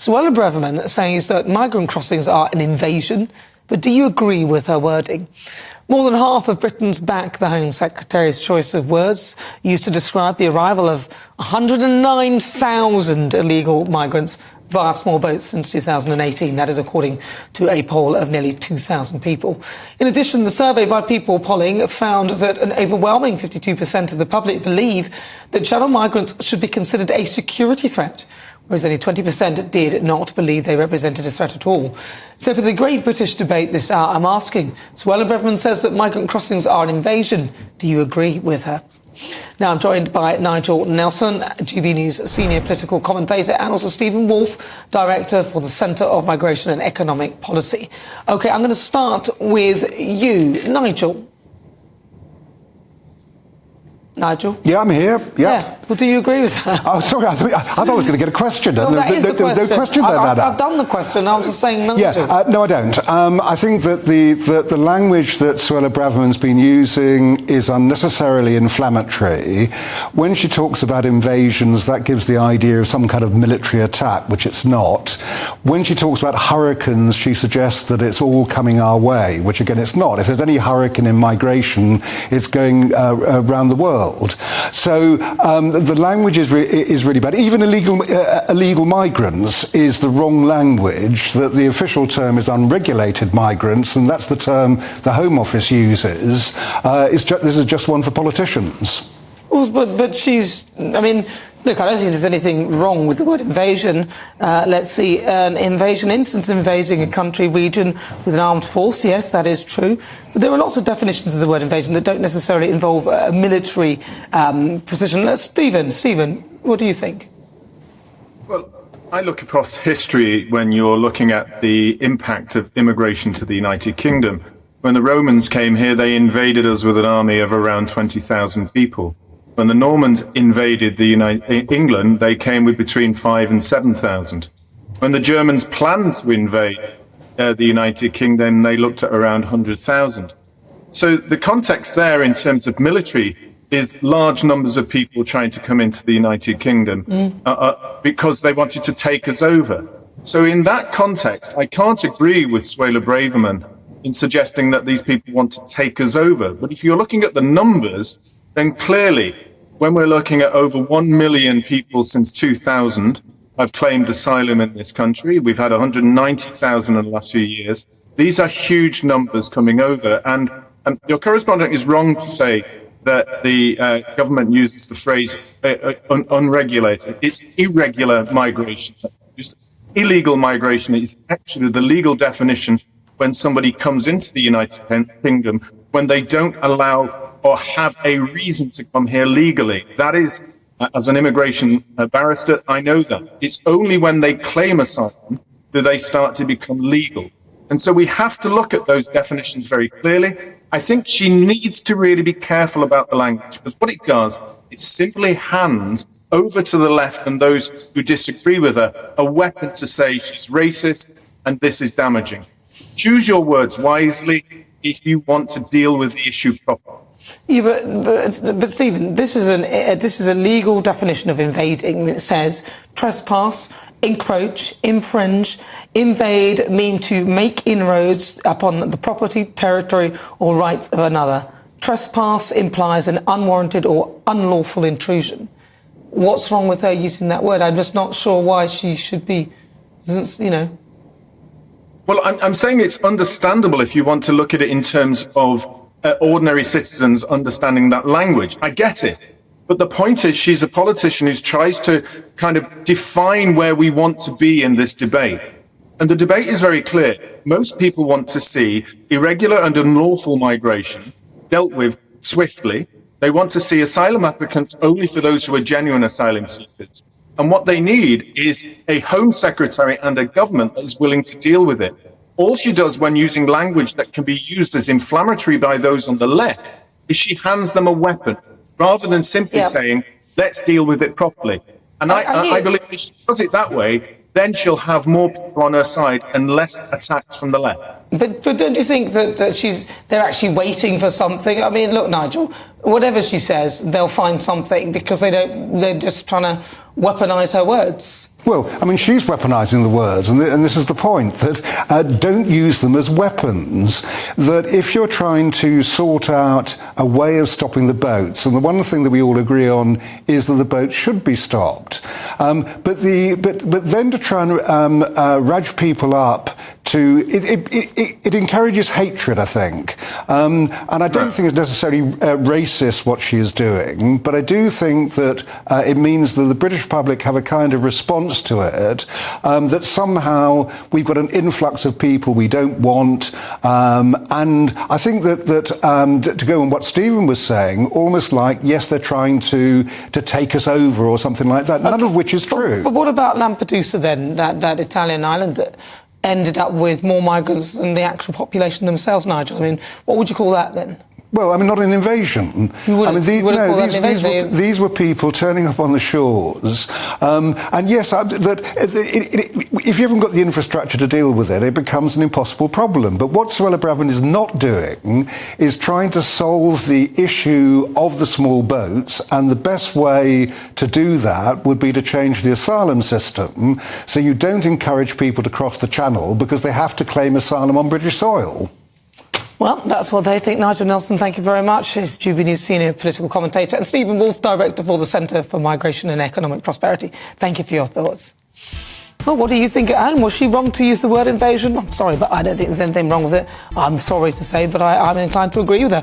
Suella Braverman says that migrant crossings are an invasion, but do you agree with her wording? More than half of Britons back the Home Secretary's choice of words used to describe the arrival of 109,000 illegal migrants via small boats since 2018. That is according to a poll of nearly 2,000 people. In addition, the survey by People Polling found that an overwhelming 52% of the public believe that channel migrants should be considered a security threat, whereas only 20% did not believe they represented a threat at all. So for the Great British Debate this hour, I'm asking, Suella Braverman says that migrant crossings are an invasion. Do you agree with her? Now I'm joined by Nigel Nelson, GB News senior political commentator, and also Stephen Woolfe, director for the Centre of Migration and Economic Policy. OK, I'm going to start with you, Nigel. Nigel? Yeah, I'm here. Yeah. Well, do you agree with that? Oh, sorry, I thought I was going to get a question. Well, that is the question. No question there, Nana. I've done the question. I was just saying Nigel. Yeah, no, I don't. I think that the language that Suella Braverman's been using is unnecessarily inflammatory. When she talks about invasions, that gives the idea of some kind of military attack, which it's not. When she talks about hurricanes, she suggests that it's all coming our way, which again, it's not. If there's any hurricane in migration, it's going around the world. So the language is really bad. Even illegal migrants is the wrong language. That the official term is unregulated migrants, and that's the term the Home Office uses. This is just one for politicians. Well, but she's, I mean, look, I don't think there's anything wrong with the word invasion. Let's see, an invasion instance, invading a country, region with an armed force. Yes, that is true. But there are lots of definitions of the word invasion that don't necessarily involve a military precision. Stephen, what do you think? Well, I look across history when you're looking at the impact of immigration to the United Kingdom. When the Romans came here, they invaded us with an army of around 20,000 people. When the Normans invaded England, they came with between 5,000 and 7,000. When the Germans planned to invade the United Kingdom, they looked at around 100,000. So the context there in terms of military is large numbers of people trying to come into the United Kingdom because they wanted to take us over. So in that context, I can't agree with Suella Braverman in suggesting that these people want to take us over. But if you're looking at the numbers, then clearly, when we're looking at over 1 million people since 2000 have claimed asylum in this country, we've had 190,000 in the last few years. These are huge numbers coming over. And your correspondent is wrong to say that the government uses the phrase unregulated. It's irregular migration. Illegal migration is actually the legal definition when somebody comes into the United Kingdom when they don't allow or have a reason to come here legally. That is, as an immigration barrister, I know that. It's only when they claim asylum do they start to become legal. And so we have to look at those definitions very clearly. I think she needs to really be careful about the language, because what it does, it simply hands over to the left and those who disagree with her a weapon to say she's racist and this is damaging. Choose your words wisely if you want to deal with the issue properly. Yeah, but Stephen, this is a legal definition of invading. It says trespass, encroach, infringe, invade mean to make inroads upon the property, territory or rights of another. Trespass implies an unwarranted or unlawful intrusion. What's wrong with her using that word? I'm just not sure why she should be, you know. Well, I'm saying it's understandable if you want to look at it in terms of ordinary citizens understanding that language. I get it. But the point is, she's a politician who tries to kind of define where we want to be in this debate. And the debate is very clear. Most people want to see irregular and unlawful migration dealt with swiftly. They want to see asylum applicants only for those who are genuine asylum seekers. And what they need is a Home Secretary and a government that is willing to deal with it. All she does when using language that can be used as inflammatory by those on the left is she hands them a weapon rather than simply saying, let's deal with it properly. And I believe if she does it that way, then she'll have more people on her side and less attacks from the left. But don't you think that they're actually waiting for something? I mean, look, Nigel, whatever she says, they'll find something because they're just trying to weaponise her words. Well, I mean, she's weaponising the words, and this is the point, that don't use them as weapons. That if you're trying to sort out a way of stopping the boats, and the one thing that we all agree on is that the boats should be stopped, but then to try and rudge people up to it encourages hatred, I think, and I don't think it's necessarily racist what she is doing, but I do think that it means that the British public have a kind of response to it, that somehow we've got an influx of people we don't want, and I think that to go on what Stephen was saying, almost like, yes, they're trying to take us over or something like that, none of which is true. But what about Lampedusa then, that Italian island that ended up with more migrants than the actual population themselves, Nigel? I mean, what would you call that then? Well, I mean, not an invasion. These were people turning up on the shores. And yes, if you haven't got the infrastructure to deal with it, it becomes an impossible problem. But what Suella Braverman is not doing is trying to solve the issue of the small boats, and the best way to do that would be to change the asylum system so you don't encourage people to cross the channel because they have to claim asylum on British soil. Well, that's what they think. Nigel Nelson, thank you very much. He's GB News senior political commentator, and Stephen Woolfe, director for the Centre for Migration and Economic Prosperity. Thank you for your thoughts. Well, what do you think at home? Was she wrong to use the word invasion? I'm sorry, but I don't think there's anything wrong with it. I'm sorry to say, but I'm inclined to agree with her.